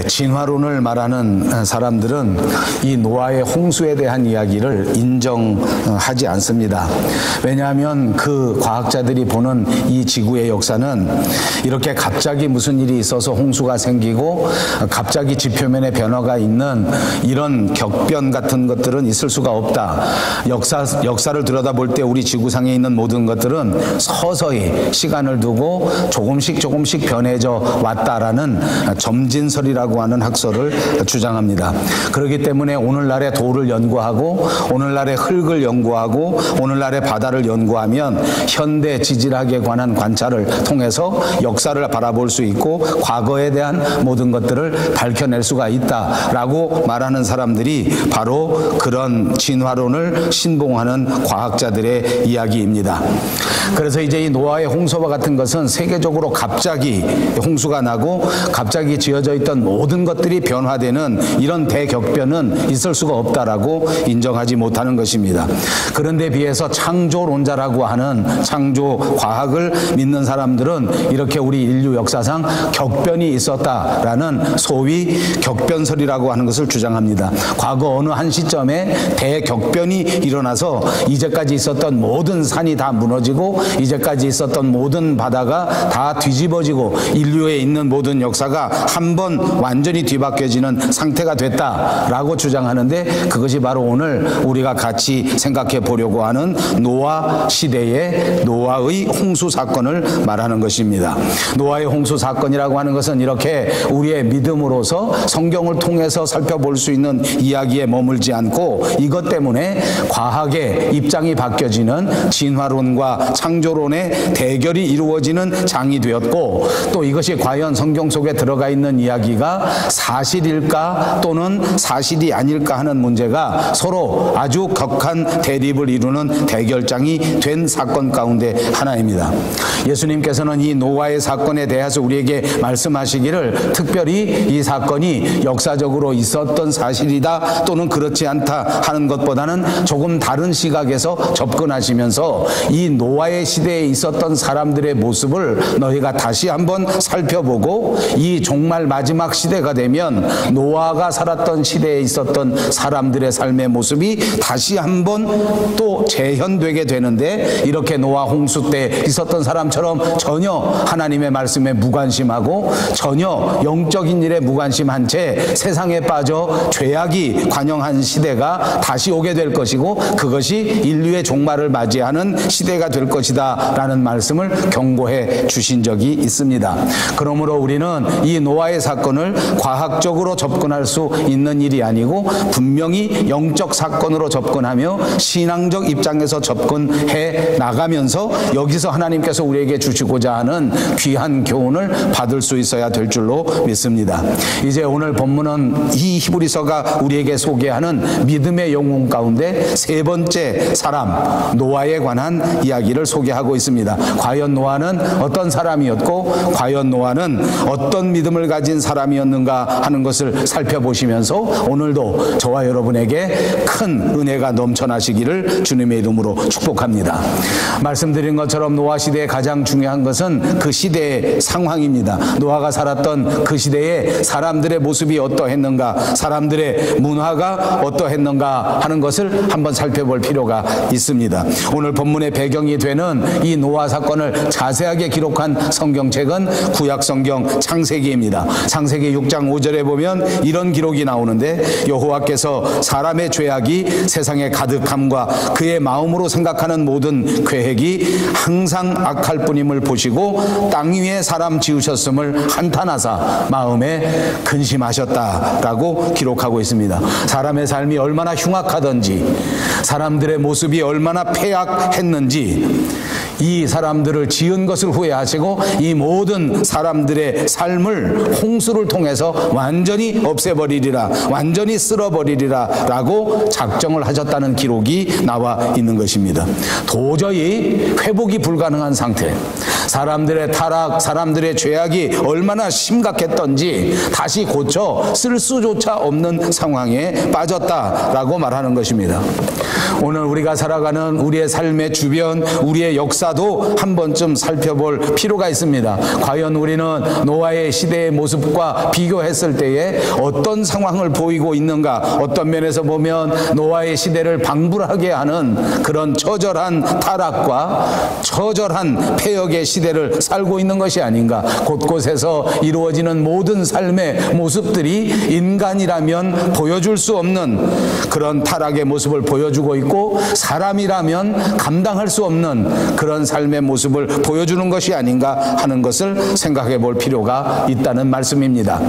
진화론을 말하는 사람들은 이 노아의 홍수에 대한 이야기를 인정하지 않습니다. 왜냐하면 그 과학자들이 보는 이 지구의 역사는 이렇게 갑자기 무슨 일이 있어서 홍수가 생기고 갑자기 지표면에 변화가 있는 이런 격변 같은 것들은 있을 수가 없다. 역사를 들여다볼 때 우리 지구상에 있는 모든 것들은 서서히 시간을 두고 조금씩 변해져 왔다라는 점진설이라고 하는 학설을 주장합니다. 그렇기 때문에 오늘날의 돌을 연구하고 오늘날의 흙을 연구하고 오늘날의 바다를 연구하면 현대 지질학에 관한 관찰을 통해서 역사를 바라볼 수 있고 과거에 대한 모든 것들을 밝혀낼 수가 있다라고 말하는 사람들이 바로 그런 진화론을 신봉하는 과학자들의 이야기입니다. 그래서 이제 이 노아의 홍수와 같은 것은 세계적으로 갑자기 홍수가 나고 갑자기 지어져 있던 모든 것들이 변화되는 이런 대격변은 있을 수가 없다라고 인정하지 못하는 것입니다. 그런데 비해서 창조론자라고 하는 창조 과학을 믿는 사람들은 이렇게 우리 인류 역사상 격변이 있었다라는 소위 격변설이라고 하는 것을 주장합니다. 과거 어느 한 시점에 대격변이 일어나서 이제까지 있었던 모든 산이 다 무너지고 이제까지 있었던 모든 바다가 다 뒤집어지고 인류에 있는 모든 역사가 한 번 완전히 뒤바뀌어지는 상태가 됐다라고 주장하는데 그것이 바로 오늘 우리가 같이 생각해 보려고 하는 노아 시대의 노아의 홍수 사건을 말하는 것입니다. 노아의 홍수 사건이라고 하는 것은 이렇게 우리의 믿음으로서 성경을 통해서 살펴볼 수 있는 이야기에 머물지 않고 이것 때문에 과학의 입장이 바뀌어지는 진화론과 창조론의 대결이 이루어지는 장이 되었고 또 이것이 과연 성경 속에 들어가 있는 이야기가 사실일까 또는 사실이 아닐까 하는 문제가 서로 아주 격한 대립을 이루는 대결장이 된 사건 가운데 하나입니다. 예수님께서는 이 노아의 사건에 대해서 우리에게 말씀하시기를 특별히 이 사건이 역사적으로 있었던 사실이다 또는 그렇지 않다 하는 것보다는 조금 다른 시각에서 접근하시면서 이 노아의 시대에 있었던 사람들의 모습을 너희가 다시 한번 살펴보고 이 종말 마지막 시대가 되면 노아가 살았던 시대에 있었던 사람들의 삶의 모습이 다시 한번 또 재현되게 되는데 이렇게 노아 홍수 때 있었던 사람처럼 전혀 하나님의 말씀에 무관심하고 전혀 영적인 일에 무관심한 채 세상에 빠져 죄악이 관영한 시대가 다시 오게 될 것이고 그것이 인류의 종말을 맞이하는 시대가 될 것이다 라는 말씀을 경고해 주신 적이 있습니다. 그러므로 우리는 이 노아의 사건을 과학적으로 접근할 수 있는 일이 아니고 분명히 영적 사건으로 접근하며 신앙적 입장에서 접근해 나가면서 여기서 하나님께서 우리에게 주시고자 하는 귀한 교훈을 받을 수 있어야 될 줄로 믿습니다. 이제 오늘 본문은 이 히브리서가 우리에게 소개하는 믿음의 영웅 가운데 세 번째 사람 노아에 관한 이야기를 소개하고 있습니다. 과연 노아는 어떤 사람이었고 과연 노아는 어떤 믿음을 가진 사람이었는가 하는 것을 살펴보시면서 오늘도 저와 여러분에게 큰 은혜가 넘쳐나시기를 주님의 이름으로 축복합니다. 말씀드린 것처럼 노아 시대의 가장 중요한 것은 그 시대의 상황입니다. 노아가 살았던 그 시대에 사람들의 모습이 어떠했는가, 사람들의 문화가 어떠했는가 하는 것을 한번 살펴볼 필요가 있습니다. 오늘 본문의 배경이 되는 이 노아 사건을 자세하게 기록한 성경책은 구약성경 창세기입니다. 창세기 6장 5절에 보면 이런 기록이 나오는데 여호와께서 사람의 죄악이 세상에 가득함과 그의 마음으로 생각하는 모든 계획이 항상 악할 뿐임을 보시고 땅 위에 사람 지으셨음을 한탄하사 마음에 근심하셨다라고 기록하고 있습니다. 사람의 삶이 얼마나 흉악하던지 사람들의 모습이 얼마나 패악했는지 이 사람들을 지은 것을 후회하시고 이 모든 사람들의 삶을 홍수를 통해서 완전히 없애버리리라, 완전히 쓸어버리리라 라고 작정을 하셨다는 기록이 나와 있는 것입니다. 도저히 회복이 불가능한 상태, 사람들의 타락, 사람들의 죄악이 얼마나 심각했던지 다시 고쳐 쓸 수조차 없는 상황에 빠졌다라고 말하는 것입니다. 오늘 우리가 살아가는 우리의 삶의 주변, 우리의 역사도 한 번쯤 살펴볼 필요가 있습니다. 과연 우리는 노아의 시대의 모습과 비교했을 때에 어떤 상황을 보이고 있는가? 어떤 면에서 보면 노아의 시대를 방불하게 하는 그런 처절한 타락과 처절한 폐역의 시대를 살고 있는 것이 아닌가? 곳곳에서 이루어지는 모든 삶의 모습들이 인간이라면 보여줄 수 없는 그런 타락의 모습을 보여주고 있고, 사람이라면 감당할 수 없는 그런 삶의 모습을 보여주는 것이 아닌가 하는 것을 생각해 볼 필요가 있다는 말씀입니다.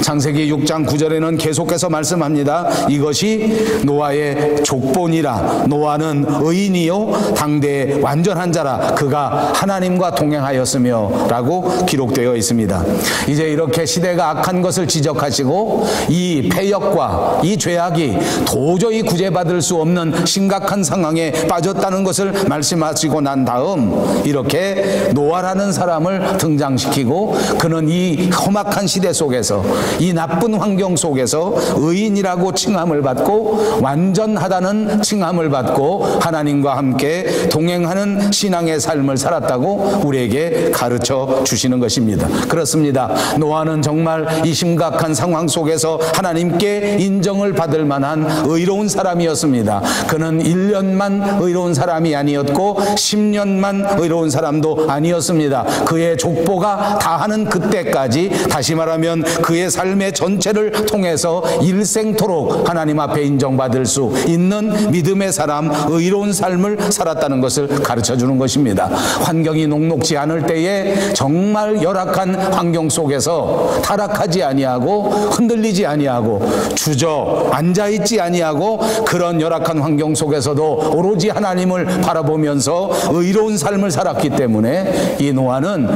창세기 6장 9절에는 계속해서 말씀합니다. 이것이 노아의 족본이라. 노아는 의인이요 당대의 완전한 자라. 그가 하나님과 동행하였으며 라고 기록되어 있습니다. 이제 이렇게 시대가 악한 것을 지적하시고 이 폐역과 이 죄악이 도저히 구제받을 수 없는 심각한 상황에 빠졌다는 것을 말씀하시고 난 다음 이렇게 노아라는 사람을 등장시키고, 그는 이 험악한 시대 속에서, 이 나쁜 환경 속에서 의인이라고 칭함을 받고 완전하다는 칭함을 받고 하나님과 함께 동행하는 신앙의 삶을 살았다고 우리에게 가르쳐 주시는 것입니다. 그렇습니다. 노아는 정말 이 심각한 상황 속에서 하나님께 인정을 받을 만한 의로운 사람이었습니다. 그는 1년만 의로운 사람이 아니었고 10년만 의로운 사람도 아니었습니다. 그의 족보가 다하는 그때까지, 다시 말하면 그의 삶의 전체를 통해서 일생토록 하나님 앞에 인정받을 수 있는 믿음의 사람, 의로운 삶을 살았다는 것을 가르쳐 주는 것입니다. 환경이 녹록지 않을 때에 정말 열악한 환경 속에서 타락하지 아니하고 흔들리지 아니하고 주저앉아있지 아니하고 그런 열악한 환경 속에서도 오로지 하나님을 바라보면서 의로운 삶을 살았기 때문에 이 노아는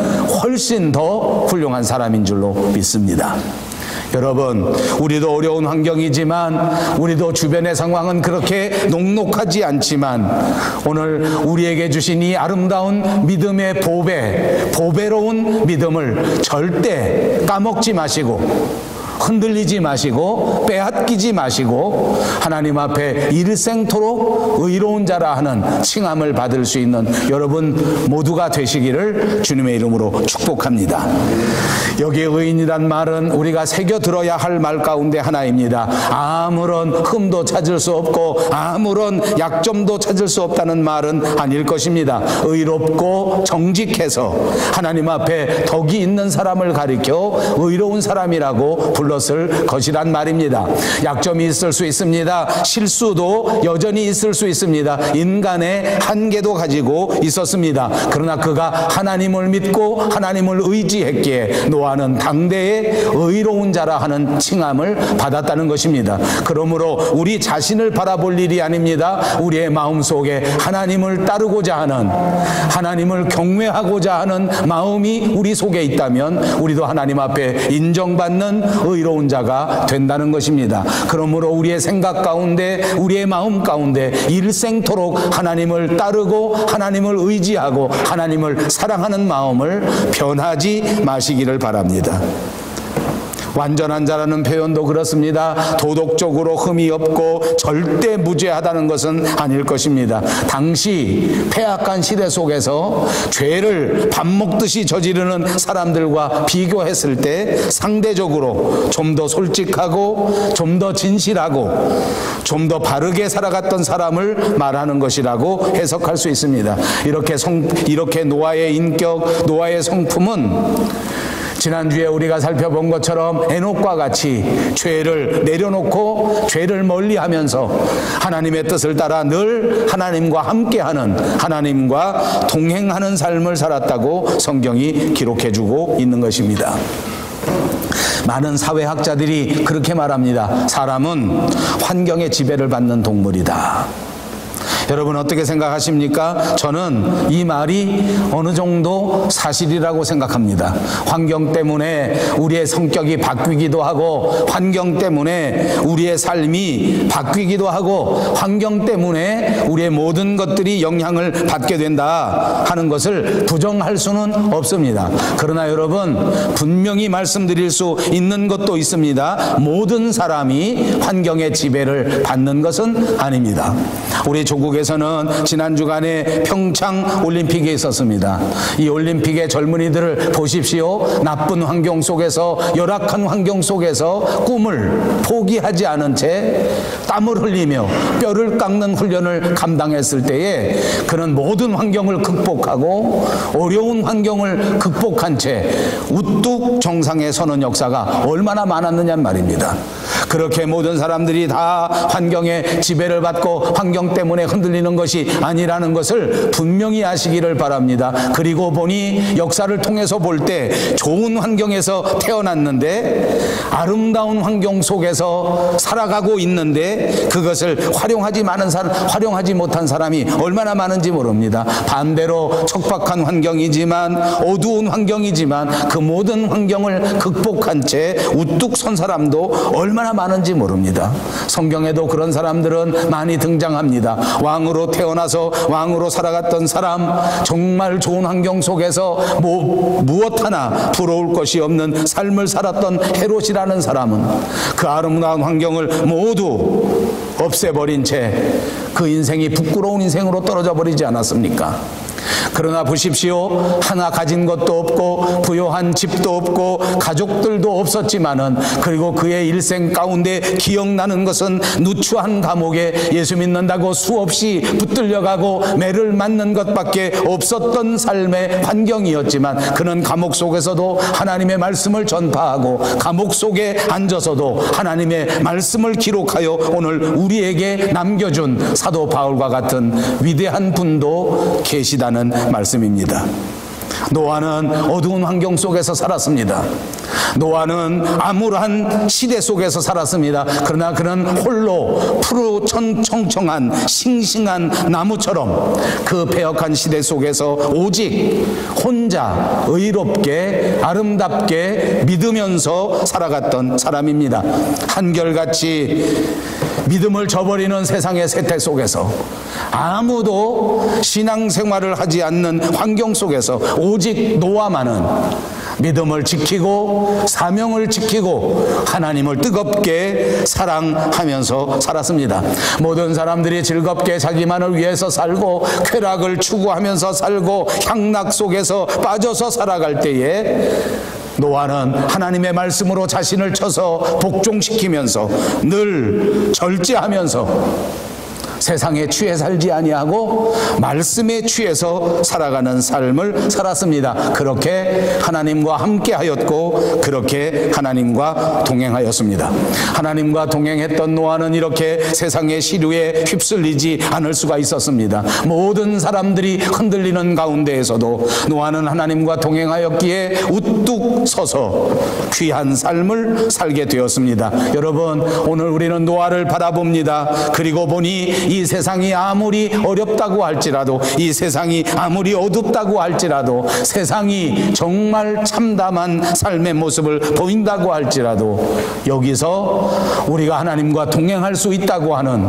훨씬 더 훌륭한 사람인 줄로 믿습니다. 여러분, 우리도 어려운 환경이지만, 우리도 주변의 상황은 그렇게 녹록하지 않지만, 오늘 우리에게 주신 이 아름다운 믿음의 보배로운 믿음을 절대 까먹지 마시고, 흔들리지 마시고, 빼앗기지 마시고, 하나님 앞에 일생토록 의로운 자라 하는 칭함을 받을 수 있는 여러분 모두가 되시기를 주님의 이름으로 축복합니다. 여기에 의인이란 말은 우리가 새겨 들어야 할 말 가운데 하나입니다. 아무런 흠도 찾을 수 없고 아무런 약점도 찾을 수 없다는 말은 아닐 것입니다. 의롭고 정직해서 하나님 앞에 덕이 있는 사람을 가리켜 의로운 사람이라고 불렀을 것이란 말입니다. 약점이 있을 수 있습니다. 실수도 여전히 있을 수 있습니다. 인간의 한계도 가지고 있었습니다. 그러나 그가 하나님을 믿고 하나님을 의지했기에 노아는 당대의 의로운 자라 하는 칭함을 받았다는 것입니다. 그러므로 우리 자신을 바라볼 일이 아닙니다. 우리의 마음속에 하나님을 따르고자 하는, 하나님을 경외하고자 하는 마음이 우리 속에 있다면 우리도 하나님 앞에 인정받는 의로운 자가 된다는 것입니다. 그러므로 우리의 생각 가운데, 우리의 마음 가운데 일생토록 하나님을 따르고 하나님을 의지하고 하나님을 사랑하는 마음을 변하지 마시기를 바랍니다. 완전한 자라는 표현도 그렇습니다. 도덕적으로 흠이 없고 절대 무죄하다는 것은 아닐 것입니다. 당시 폐악한 시대 속에서 죄를 밥 먹듯이 저지르는 사람들과 비교했을 때 상대적으로 좀 더 솔직하고 좀 더 진실하고 좀 더 바르게 살아갔던 사람을 말하는 것이라고 해석할 수 있습니다. 이렇게 노아의 인격, 노아의 성품은 지난주에 우리가 살펴본 것처럼 에녹과 같이 죄를 내려놓고 죄를 멀리하면서 하나님의 뜻을 따라 늘 하나님과 함께하는, 하나님과 동행하는 삶을 살았다고 성경이 기록해주고 있는 것입니다. 많은 사회학자들이 그렇게 말합니다. 사람은 환경의 지배를 받는 동물이다. 여러분 어떻게 생각하십니까? 저는 이 말이 어느 정도 사실이라고 생각합니다. 환경 때문에 우리의 성격이 바뀌기도 하고, 환경 때문에 우리의 삶이 바뀌기도 하고, 환경 때문에 우리의 모든 것들이 영향을 받게 된다 하는 것을 부정할 수는 없습니다. 그러나 여러분, 분명히 말씀드릴 수 있는 것도 있습니다. 모든 사람이 환경의 지배를 받는 것은 아닙니다. 우리 조국에서는 지난 주간에 평창 올림픽이 있었습니다. 이 올림픽의 젊은이들을 보십시오. 나쁜 환경 속에서, 열악한 환경 속에서 꿈을 포기하지 않은 채 땀을 흘리며 뼈를 깎는 훈련을 감당했을 때에 그는 모든 환경을 극복하고 어려운 환경을 극복한 채 우뚝 정상에 서는 역사가 얼마나 많았느냐는 말입니다. 그렇게 모든 사람들이 다 환경의 지배를 받고 환경 때문에 흔들리는 것이 아니라는 것을 분명히 아시기를 바랍니다. 그리고 보니 역사를 통해서 볼 때 좋은 환경에서 태어났는데 아름다운 환경 속에서 살아가고 있는데 그것을 활용하지 못한 사람이 얼마나 많은지 모릅니다. 반대로 척박한 환경이지만, 어두운 환경이지만 그 모든 환경을 극복한 채 우뚝 선 사람도 얼마나 많은지 모릅니다. 성경에도 그런 사람들은 많이 등장합니다. 왕으로 태어나서 왕으로 살아갔던 사람, 정말 좋은 환경 속에서 무엇 하나 부러울 것이 없는 삶을 살았던 헤롯이라는 사람은 그 아름다운 환경을 모두 없애버린 채 그 인생이 부끄러운 인생으로 떨어져 버리지 않았습니까? 그러나 보십시오. 하나 가진 것도 없고 부요한 집도 없고 가족들도 없었지만은, 그리고 그의 일생 가운데 기억나는 것은 누추한 감옥에 예수 믿는다고 수없이 붙들려가고 매를 맞는 것밖에 없었던 삶의 환경이었지만, 그는 감옥 속에서도 하나님의 말씀을 전파하고 감옥 속에 앉아서도 하나님의 말씀을 기록하여 오늘 우리에게 남겨준 사도 바울과 같은 위대한 분도 계시다는 말씀입니다. 노아는 어두운 환경 속에서 살았습니다. 노아는 암울한 시대 속에서 살았습니다. 그러나 그는 홀로 푸르청청한 싱싱한 나무처럼 그 패역한 시대 속에서 오직 혼자 의롭게 아름답게 믿으면서 살아갔던 사람입니다. 한결같이 믿음을 저버리는 세상의 세태 속에서, 아무도 신앙생활을 하지 않는 환경 속에서 오직 노아만은 믿음을 지키고 사명을 지키고 하나님을 뜨겁게 사랑하면서 살았습니다. 모든 사람들이 즐겁게 자기만을 위해서 살고 쾌락을 추구하면서 살고 향락 속에서 빠져서 살아갈 때에 노아는 하나님의 말씀으로 자신을 쳐서 복종시키면서 늘 절제하면서 세상에 취해 살지 아니하고 말씀에 취해서 살아가는 삶을 살았습니다. 그렇게 하나님과 함께 하였고 그렇게 하나님과 동행하였습니다. 하나님과 동행했던 노아는 이렇게 세상의 시류에 휩쓸리지 않을 수가 있었습니다. 모든 사람들이 흔들리는 가운데에서도 노아는 하나님과 동행하였기에 우뚝 서서 귀한 삶을 살게 되었습니다. 여러분, 오늘 우리는 노아를 바라봅니다. 그리고 보니 이 세상이 아무리 어렵다고 할지라도, 이 세상이 아무리 어둡다고 할지라도, 세상이 정말 참담한 삶의 모습을 보인다고 할지라도 여기서 우리가 하나님과 동행할 수 있다고 하는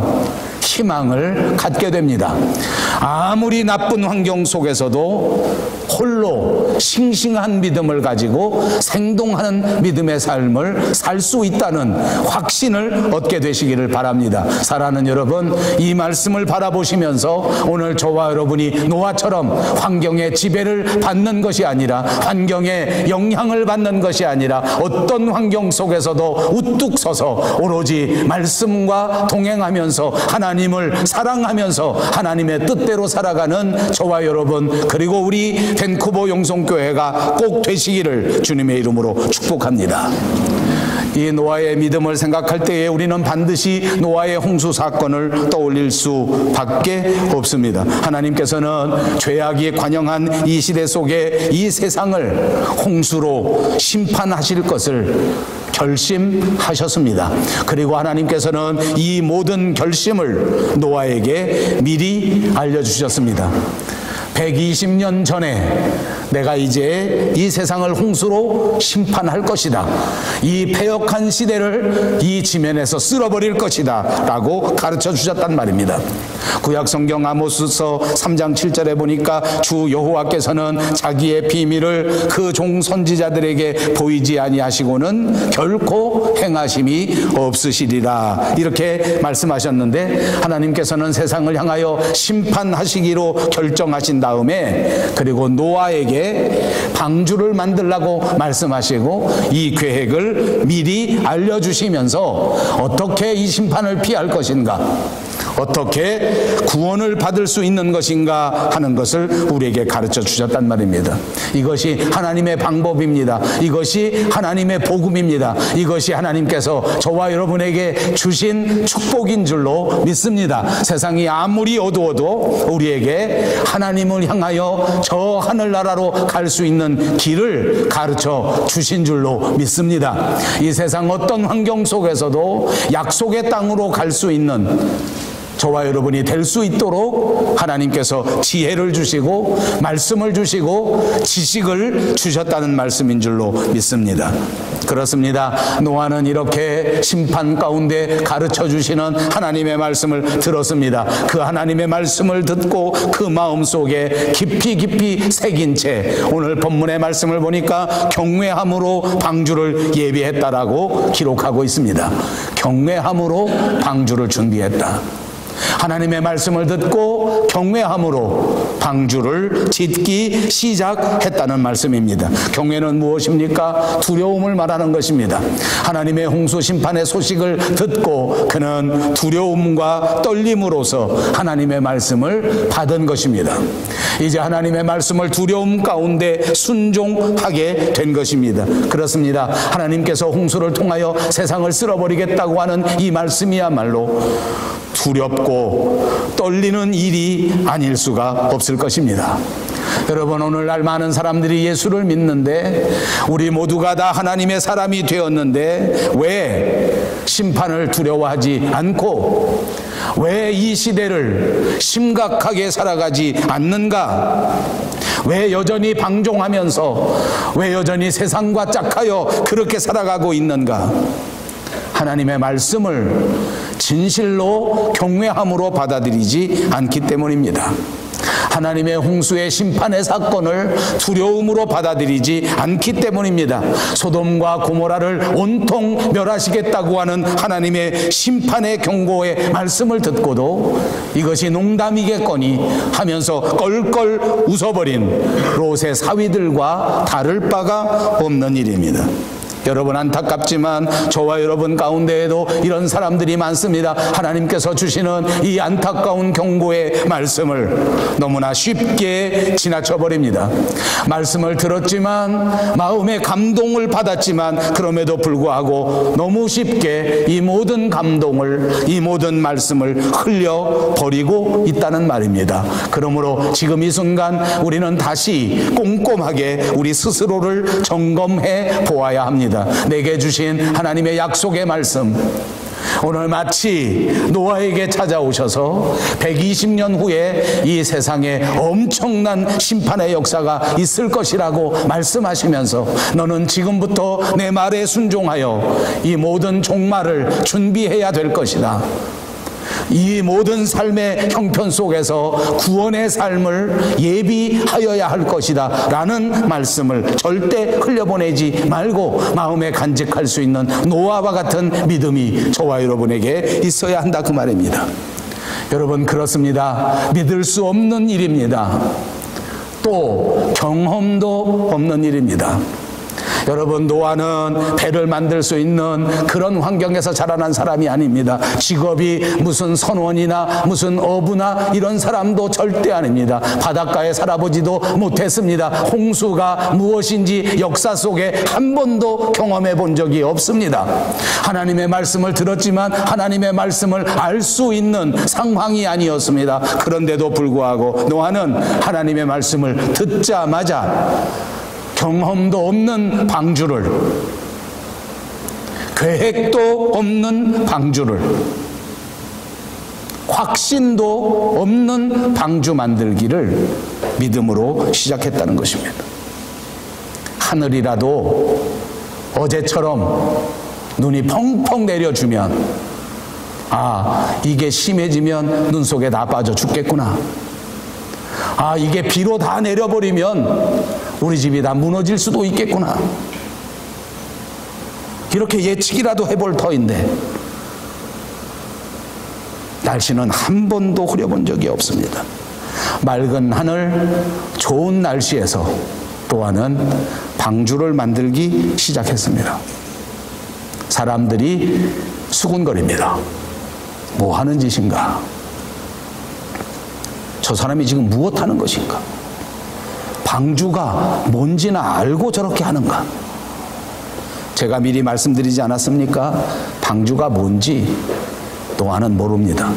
희망을 갖게 됩니다. 아무리 나쁜 환경 속에서도 홀로 싱싱한 믿음을 가지고 생동하는 믿음의 삶을 살 수 있다는 확신을 얻게 되시기를 바랍니다. 사랑하는 여러분, 이 말씀을 바라보시면서 오늘 저와 여러분이 노아처럼 환경의 지배를 받는 것이 아니라, 환경의 영향을 받는 것이 아니라, 어떤 환경 속에서도 우뚝 서서 오로지 말씀과 동행하면서 하나님을 사랑하면서 하나님의 뜻대로 살아가는 저와 여러분, 그리고 우리 밴쿠버 용성교회가 꼭 되시기를 주님의 이름으로 축복합니다. 이 노아의 믿음을 생각할 때에 우리는 반드시 노아의 홍수 사건을 떠올릴 수밖에 없습니다. 하나님께서는 죄악이 관영한 이 시대 속에 이 세상을 홍수로 심판하실 것을 결심하셨습니다. 그리고 하나님께서는 이 모든 결심을 노아에게 미리 알려주셨습니다. 120년 전에 내가 이제 이 세상을 홍수로 심판할 것이다. 이 패역한 시대를 이 지면에서 쓸어버릴 것이다 라고 가르쳐 주셨단 말입니다. 구약성경 아모스서 3장 7절에 보니까 주 여호와께서는 자기의 비밀을 그 종 선지자들에게 보이지 아니하시고는 결코 행하심이 없으시리라 이렇게 말씀하셨는데, 하나님께서는 세상을 향하여 심판하시기로 결정하신 다음에 그리고 노아에게 방주를 만들라고 말씀하시고 이 계획을 미리 알려주시면서 어떻게 이 심판을 피할 것인가, 어떻게 구원을 받을 수 있는 것인가 하는 것을 우리에게 가르쳐 주셨단 말입니다. 이것이 하나님의 방법입니다. 이것이 하나님의 복음입니다. 이것이 하나님께서 저와 여러분에게 주신 축복인 줄로 믿습니다. 세상이 아무리 어두워도 우리에게 하나님을 향하여 저 하늘나라로 갈 수 있는 길을 가르쳐 주신 줄로 믿습니다. 이 세상 어떤 환경 속에서도 약속의 땅으로 갈 수 있는 저와 여러분이 될 수 있도록 하나님께서 지혜를 주시고 말씀을 주시고 지식을 주셨다는 말씀인 줄로 믿습니다. 그렇습니다. 노아는 이렇게 심판 가운데 가르쳐 주시는 하나님의 말씀을 들었습니다. 그 하나님의 말씀을 듣고 그 마음속에 깊이 새긴 채 오늘 본문의 말씀을 보니까 경외함으로 방주를 예비했다라고 기록하고 있습니다. 경외함으로 방주를 준비했다. 하나님의 말씀을 듣고 경외함으로 방주를 짓기 시작했다는 말씀입니다. 경외는 무엇입니까? 두려움을 말하는 것입니다. 하나님의 홍수 심판의 소식을 듣고 그는 두려움과 떨림으로서 하나님의 말씀을 받은 것입니다. 이제 하나님의 말씀을 두려움 가운데 순종하게 된 것입니다. 그렇습니다. 하나님께서 홍수를 통하여 세상을 쓸어버리겠다고 하는 이 말씀이야말로 두렵고 떨리는 일이 아닐 수가 없을 것입니다. 여러분, 오늘날 많은 사람들이 예수를 믿는데 우리 모두가 다 하나님의 사람이 되었는데 왜 심판을 두려워하지 않고 왜 이 시대를 심각하게 살아가지 않는가? 왜 여전히 방종하면서 왜 여전히 세상과 짝하여 그렇게 살아가고 있는가? 하나님의 말씀을 진실로 경외함으로 받아들이지 않기 때문입니다. 하나님의 홍수의 심판의 사건을 두려움으로 받아들이지 않기 때문입니다. 소돔과 고모라를 온통 멸하시겠다고 하는 하나님의 심판의 경고의 말씀을 듣고도 이것이 농담이겠거니 하면서 껄껄 웃어버린 롯의 사위들과 다를 바가 없는 일입니다. 여러분, 안타깝지만 저와 여러분 가운데에도 이런 사람들이 많습니다. 하나님께서 주시는 이 안타까운 경고의 말씀을 너무나 쉽게 지나쳐버립니다. 말씀을 들었지만 마음의 감동을 받았지만 그럼에도 불구하고 너무 쉽게 이 모든 감동을, 이 모든 말씀을 흘려버리고 있다는 말입니다. 그러므로 지금 이 순간 우리는 다시 꼼꼼하게 우리 스스로를 점검해 보아야 합니다. 내게 주신 하나님의 약속의 말씀, 오늘 마치 노아에게 찾아오셔서 120년 후에 이 세상에 엄청난 심판의 역사가 있을 것이라고 말씀하시면서 너는 지금부터 내 말에 순종하여 이 모든 종말을 준비해야 될 것이다. 이 모든 삶의 형편 속에서 구원의 삶을 예비하여야 할 것이다 라는 말씀을 절대 흘려보내지 말고 마음에 간직할 수 있는 노아와 같은 믿음이 저와 여러분에게 있어야 한다, 그 말입니다. 여러분, 그렇습니다. 믿을 수 없는 일입니다. 또 경험도 없는 일입니다. 여러분, 노아는 배를 만들 수 있는 그런 환경에서 자라난 사람이 아닙니다. 직업이 무슨 선원이나 무슨 어부나 이런 사람도 절대 아닙니다. 바닷가에 살아보지도 못했습니다. 홍수가 무엇인지 역사 속에 한 번도 경험해 본 적이 없습니다. 하나님의 말씀을 들었지만 하나님의 말씀을 알 수 있는 상황이 아니었습니다. 그런데도 불구하고 노아는 하나님의 말씀을 듣자마자 경험도 없는 방주를, 계획도 없는 방주를, 확신도 없는 방주 만들기를 믿음으로 시작했다는 것입니다. 하늘이라도 어제처럼 눈이 펑펑 내려주면, 이게 심해지면 눈 속에 다 빠져 죽겠구나. 이게 비로 다 내려버리면 우리 집이 다 무너질 수도 있겠구나. 이렇게 예측이라도 해볼 터인데 날씨는 한 번도 흐려본 적이 없습니다. 맑은 하늘, 좋은 날씨에서 노아는 방주를 만들기 시작했습니다. 사람들이 수군거립니다. 뭐 하는 짓인가? 저 사람이 지금 무엇 하는 것인가? 방주가 뭔지나 알고 저렇게 하는가? 제가 미리 말씀드리지 않았습니까? 방주가 뭔지 노아는 모릅니다.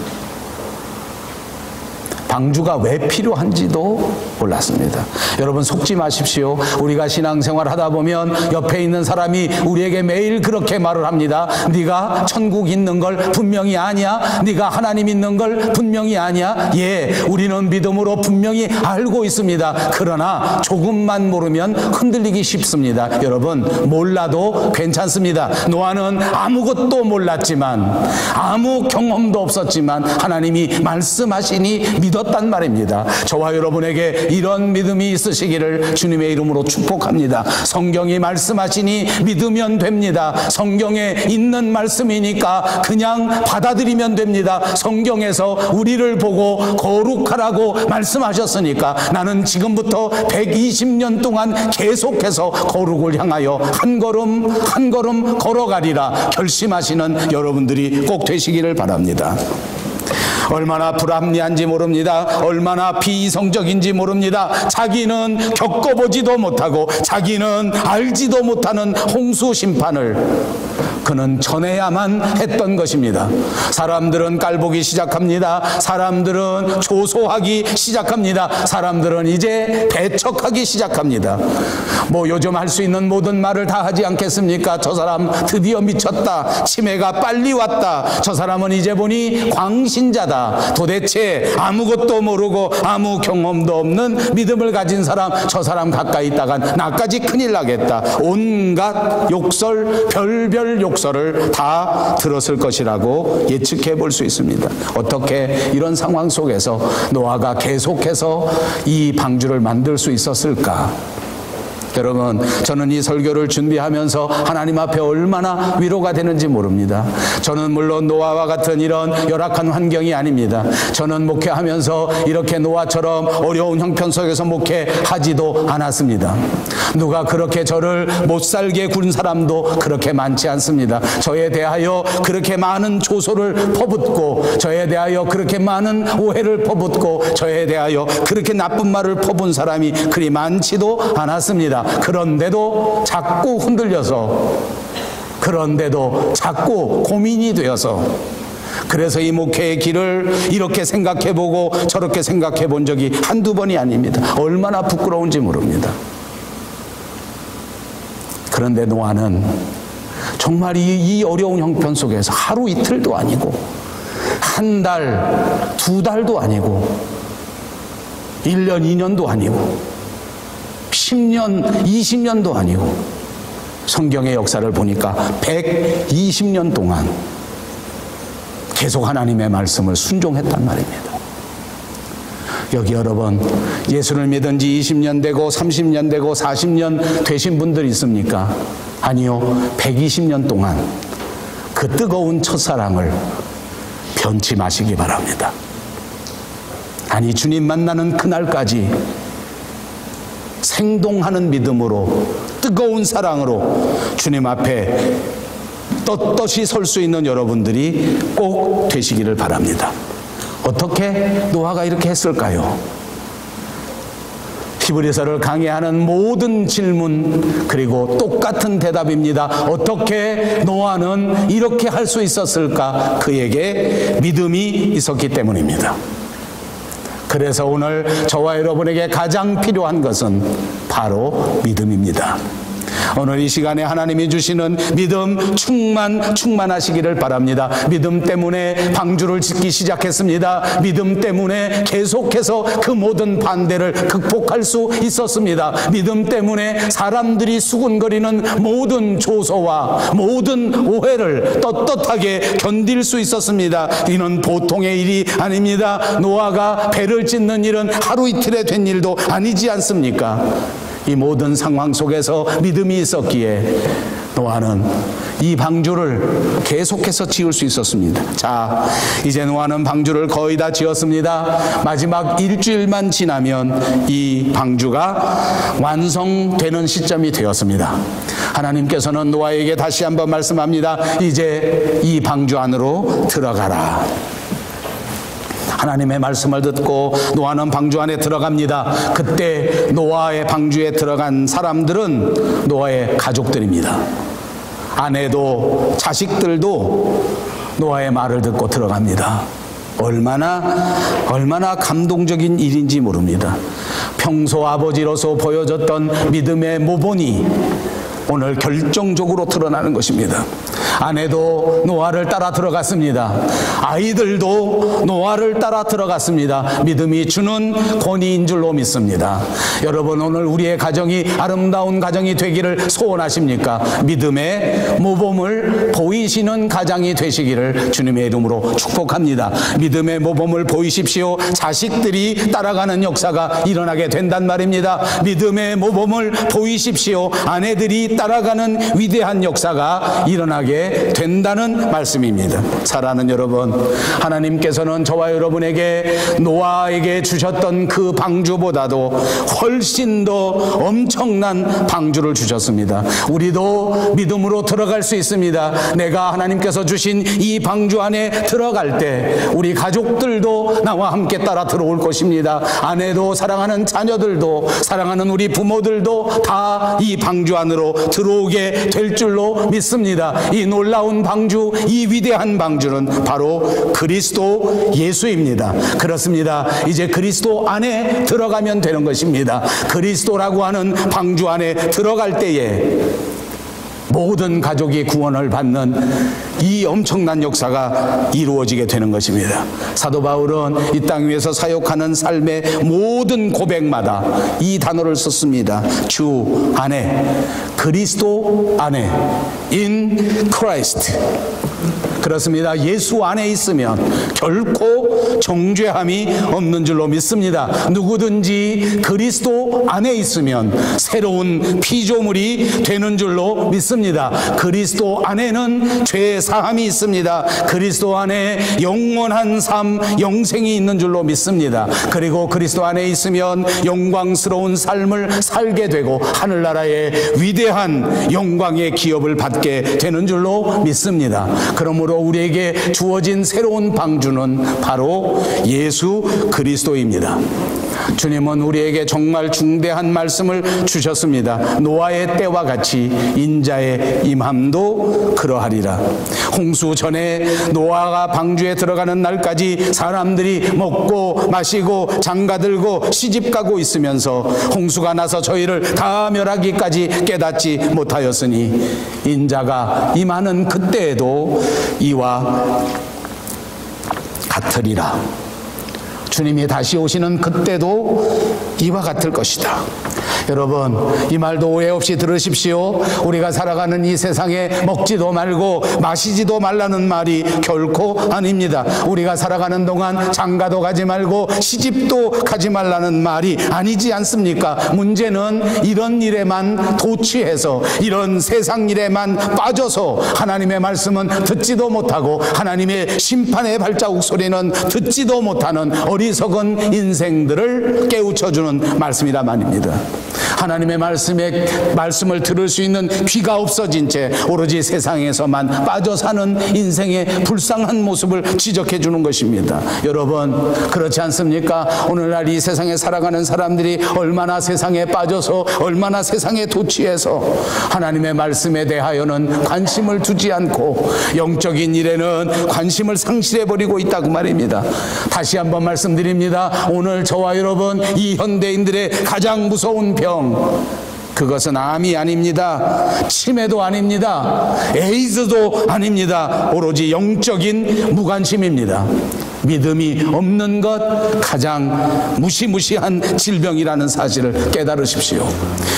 방주가 왜 필요한지도 몰랐습니다. 여러분, 속지 마십시오. 우리가 신앙생활 하다 보면 옆에 있는 사람이 우리에게 매일 그렇게 말을 합니다. 네가 천국 있는 걸 분명히 아냐? 네가 하나님 있는 걸 분명히 아냐? 예, 우리는 믿음으로 분명히 알고 있습니다. 그러나 조금만 모르면 흔들리기 쉽습니다. 여러분, 몰라도 괜찮습니다. 노아는 아무것도 몰랐지만, 아무 경험도 없었지만 하나님이 말씀하시니 믿었단 말입니다. 저와 여러분에게 이런 믿음이 있으시기를 주님의 이름으로 축복합니다. 성경이 말씀하시니 믿으면 됩니다. 성경에 있는 말씀이니까 그냥 받아들이면 됩니다. 성경에서 우리를 보고 거룩하라고 말씀하셨으니까 나는 지금부터 120년 동안 계속해서 거룩을 향하여 한 걸음 한 걸음 걸어가리라 결심하시는 여러분들이 꼭 되시기를 바랍니다. 얼마나 불합리한지 모릅니다. 얼마나 비이성적인지 모릅니다. 자기는 겪어보지도 못하고 자기는 알지도 못하는 홍수 심판을 그는 전해야만 했던 것입니다. 사람들은 깔보기 시작합니다. 사람들은 조소하기 시작합니다. 사람들은 이제 배척하기 시작합니다. 뭐 요즘 할 수 있는 모든 말을 다 하지 않겠습니까? 저 사람 드디어 미쳤다. 치매가 빨리 왔다. 저 사람은 이제 보니 광신자다. 도대체 아무것도 모르고 아무 경험도 없는 믿음을 가진 사람, 저 사람 가까이 있다간 나까지 큰일 나겠다. 온갖 욕설, 별별 욕설을 다 들었을 것이라고 예측해 볼 수 있습니다. 어떻게 이런 상황 속에서 노아가 계속해서 이 방주를 만들 수 있었을까? 여러분, 저는 이 설교를 준비하면서 하나님 앞에 얼마나 위로가 되는지 모릅니다. 저는 물론 노아와 같은 이런 열악한 환경이 아닙니다. 저는 목회하면서 이렇게 노아처럼 어려운 형편 속에서 목회하지도 않았습니다. 누가 그렇게 저를 못살게 군 사람도 그렇게 많지 않습니다. 저에 대하여 그렇게 많은 조소를 퍼붓고, 저에 대하여 그렇게 많은 오해를 퍼붓고, 저에 대하여 그렇게 나쁜 말을 퍼본 사람이 그리 많지도 않았습니다. 그런데도 자꾸 흔들려서, 그런데도 자꾸 고민이 되어서, 그래서 이 목회의 길을 이렇게 생각해보고 저렇게 생각해본 적이 한두 번이 아닙니다. 얼마나 부끄러운지 모릅니다. 그런데 노아는 정말 이 어려운 형편 속에서 하루 이틀도 아니고 한 달, 두 달도 아니고 1년, 2년도 아니고 10년, 20년도 아니고 성경의 역사를 보니까 120년 동안 계속 하나님의 말씀을 순종했단 말입니다. 여기 여러분, 예수를 믿은 지 20년 되고 30년 되고 40년 되신 분들 있습니까? 아니요, 120년 동안 그 뜨거운 첫사랑을 변치 마시기 바랍니다. 아니, 주님 만나는 그날까지 생동하는 믿음으로 뜨거운 사랑으로 주님 앞에 떳떳이 설 수 있는 여러분들이 꼭 되시기를 바랍니다. 어떻게 노아가 이렇게 했을까요? 히브리서를 강의하는 모든 질문 그리고 똑같은 대답입니다. 어떻게 노아는 이렇게 할 수 있었을까? 그에게 믿음이 있었기 때문입니다. 그래서 오늘 저와 여러분에게 가장 필요한 것은 바로 믿음입니다. 오늘 이 시간에 하나님이 주시는 믿음 충만하시기를 바랍니다. 믿음 때문에 방주를 짓기 시작했습니다. 믿음 때문에 계속해서 그 모든 반대를 극복할 수 있었습니다. 믿음 때문에 사람들이 수군거리는 모든 조소와 모든 오해를 떳떳하게 견딜 수 있었습니다. 이는 보통의 일이 아닙니다. 노아가 배를 짓는 일은 하루 이틀에 된 일도 아니지 않습니까? 이 모든 상황 속에서 믿음이 있었기에 노아는 이 방주를 계속해서 지을 수 있었습니다. 자, 이제 노아는 방주를 거의 다 지었습니다. 마지막 일주일만 지나면 이 방주가 완성되는 시점이 되었습니다. 하나님께서는 노아에게 다시 한번 말씀합니다. 이제 이 방주 안으로 들어가라. 하나님의 말씀을 듣고 노아는 방주 안에 들어갑니다. 그때 노아의 방주에 들어간 사람들은 노아의 가족들입니다. 아내도 자식들도 노아의 말을 듣고 들어갑니다. 얼마나 감동적인 일인지 모릅니다. 평소 아버지로서 보여줬던 믿음의 모본이 오늘 결정적으로 드러나는 것입니다. 아내도 노아를 따라 들어갔습니다. 아이들도 노아를 따라 들어갔습니다. 믿음이 주는 권위인 줄로 믿습니다. 여러분, 오늘 우리의 가정이 아름다운 가정이 되기를 소원하십니까? 믿음의 모범을 보이시는 가정이 되시기를 주님의 이름으로 축복합니다. 믿음의 모범을 보이십시오. 자식들이 따라가는 역사가 일어나게 된단 말입니다. 믿음의 모범을 보이십시오. 아내들이 따라가는 위대한 역사가 일어나게 된다는 말씀입니다. 사랑하는 여러분, 하나님께서는 저와 여러분에게 노아에게 주셨던 그 방주보다도 훨씬 더 엄청난 방주를 주셨습니다. 우리도 믿음으로 들어갈 수 있습니다. 내가 하나님께서 주신 이 방주 안에 들어갈 때 우리 가족들도 나와 함께 따라 들어올 것입니다. 아내도, 사랑하는 자녀들도, 사랑하는 우리 부모들도 다 이 방주 안으로 들어오게 될 줄로 믿습니다. 이 놀라운 방주, 이 위대한 방주는 바로 그리스도 예수입니다. 그렇습니다. 이제 그리스도 안에 들어가면 되는 것입니다. 그리스도라고 하는 방주 안에 들어갈 때에 모든 가족이 구원을 받는 이 엄청난 역사가 이루어지게 되는 것입니다. 사도 바울은 이 땅 위에서 사역하는 삶의 모든 고백마다 이 단어를 썼습니다. 주 안에, 그리스도 안에, in Christ. 그렇습니다. 예수 안에 있으면 결코 정죄함이 없는 줄로 믿습니다. 누구든지 그리스도 안에 있으면 새로운 피조물이 되는 줄로 믿습니다. 그리스도 안에는 죄 사함이 있습니다. 그리스도 안에 영원한 삶, 영생이 있는 줄로 믿습니다. 그리고 그리스도 안에 있으면 영광스러운 삶을 살게 되고 하늘나라의 위대한 영광의 기업을 받게 되는 줄로 믿습니다. 그러므로 우리에게 주어진 새로운 방주는 바로 예수 그리스도입니다. 주님은 우리에게 정말 중대한 말씀을 주셨습니다. 노아의 때와 같이 인자의 임함도 그러하리라. 홍수 전에 노아가 방주에 들어가는 날까지 사람들이 먹고 마시고 장가들고 시집가고 있으면서 홍수가 나서 저희를 다 멸하기까지 깨닫지 못하였으니 인자가 임하는 그때에도 이와 같으리라. 주님이 다시 오시는 그때도 이와 같을 것이다. 여러분, 이 말도 오해 없이 들으십시오. 우리가 살아가는 이 세상에 먹지도 말고 마시지도 말라는 말이 결코 아닙니다. 우리가 살아가는 동안 장가도 가지 말고 시집도 가지 말라는 말이 아니지 않습니까? 문제는 이런 일에만 도취해서, 이런 세상 일에만 빠져서 하나님의 말씀은 듣지도 못하고 하나님의 심판의 발자국 소리는 듣지도 못하는 어린 어리석은 인생들을 깨우쳐주는 말씀이란 말입니다. 하나님의 말씀을 들을 수 있는 귀가 없어진 채 오로지 세상에서만 빠져 사는 인생의 불쌍한 모습을 지적해 주는 것입니다. 여러분, 그렇지 않습니까? 오늘날 이 세상에 살아가는 사람들이 얼마나 세상에 빠져서, 얼마나 세상에 도취해서 하나님의 말씀에 대하여는 관심을 두지 않고 영적인 일에는 관심을 상실해버리고 있다고 말입니다. 다시 한번 말씀드립니다. 오늘 저와 여러분, 이 현대인들의 가장 무서운 병, 그것은 암이 아닙니다. 치매도 아닙니다. 에이즈도 아닙니다. 오로지 영적인 무관심입니다. 믿음이 없는 것, 가장 무시무시한 질병이라는 사실을 깨달으십시오.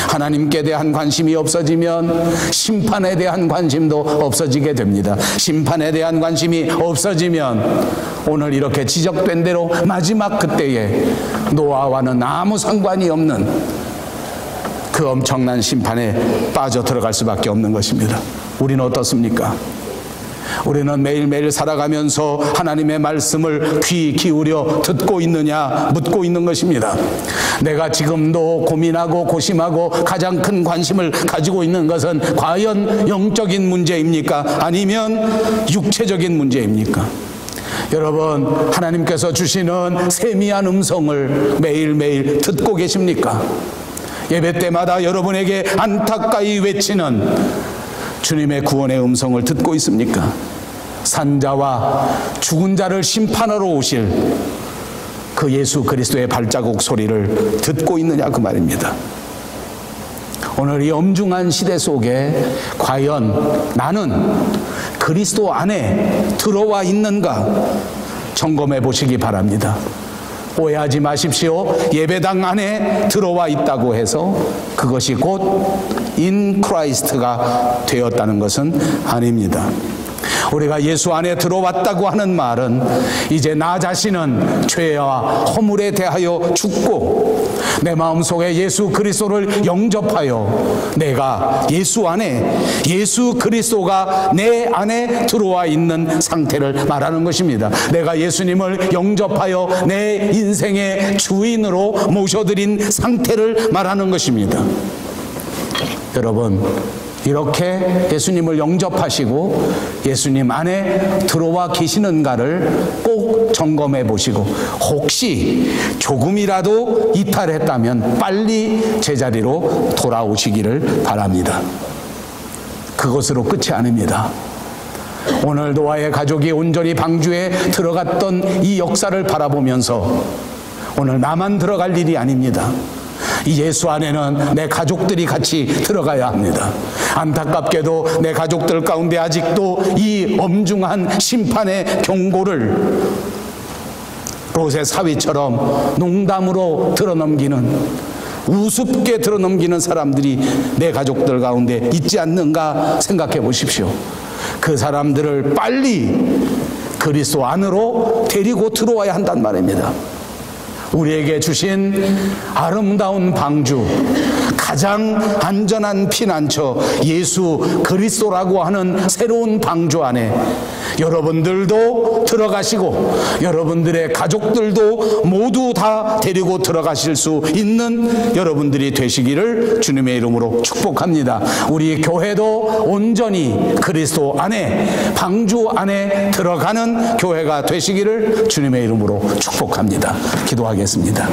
하나님께 대한 관심이 없어지면 심판에 대한 관심도 없어지게 됩니다. 심판에 대한 관심이 없어지면 오늘 이렇게 지적된 대로 마지막 그때에 노아와는 아무 상관이 없는 그 엄청난 심판에 빠져 들어갈 수밖에 없는 것입니다. 우리는 어떻습니까? 우리는 매일매일 살아가면서 하나님의 말씀을 귀 기울여 듣고 있느냐 묻고 있는 것입니다. 내가 지금도 고민하고 고심하고 가장 큰 관심을 가지고 있는 것은 과연 영적인 문제입니까? 아니면 육체적인 문제입니까? 여러분, 하나님께서 주시는 세미한 음성을 매일매일 듣고 계십니까? 예배 때마다 여러분에게 안타까이 외치는 주님의 구원의 음성을 듣고 있습니까? 산자와 죽은 자를 심판하러 오실 그 예수 그리스도의 발자국 소리를 듣고 있느냐 그 말입니다. 오늘 이 엄중한 시대 속에 과연 나는 그리스도 안에 들어와 있는가 점검해 보시기 바랍니다. 오해하지 마십시오. 예배당 안에 들어와 있다고 해서 그것이 곧 in Christ가 되었다는 것은 아닙니다. 우리가 예수 안에 들어왔다고 하는 말은 이제 나 자신은 죄와 허물에 대하여 죽고 내 마음속에 예수 그리스도를 영접하여 내가 예수 안에, 예수 그리스도가 내 안에 들어와 있는 상태를 말하는 것입니다. 내가 예수님을 영접하여 내 인생의 주인으로 모셔드린 상태를 말하는 것입니다. 여러분, 이렇게 예수님을 영접하시고 예수님 안에 들어와 계시는가를 꼭 점검해 보시고 혹시 조금이라도 이탈했다면 빨리 제자리로 돌아오시기를 바랍니다. 그것으로 끝이 아닙니다. 오늘 노아의 가족이 온전히 방주에 들어갔던 이 역사를 바라보면서 오늘 나만 들어갈 일이 아닙니다. 이 예수 안에는 내 가족들이 같이 들어가야 합니다. 안타깝게도 내 가족들 가운데 아직도 이 엄중한 심판의 경고를 롯의 사위처럼 농담으로 들어넘기는, 우습게 들어넘기는 사람들이 내 가족들 가운데 있지 않는가 생각해 보십시오. 그 사람들을 빨리 그리스도 안으로 데리고 들어와야 한단 말입니다. 우리에게 주신 아름다운 방주, 가장 안전한 피난처 예수 그리스도라고 하는 새로운 방주 안에 여러분들도 들어가시고 여러분들의 가족들도 모두 다 데리고 들어가실 수 있는 여러분들이 되시기를 주님의 이름으로 축복합니다. 우리 교회도 온전히 그리스도 안에, 방주 안에 들어가는 교회가 되시기를 주님의 이름으로 축복합니다. 기도하겠습니다.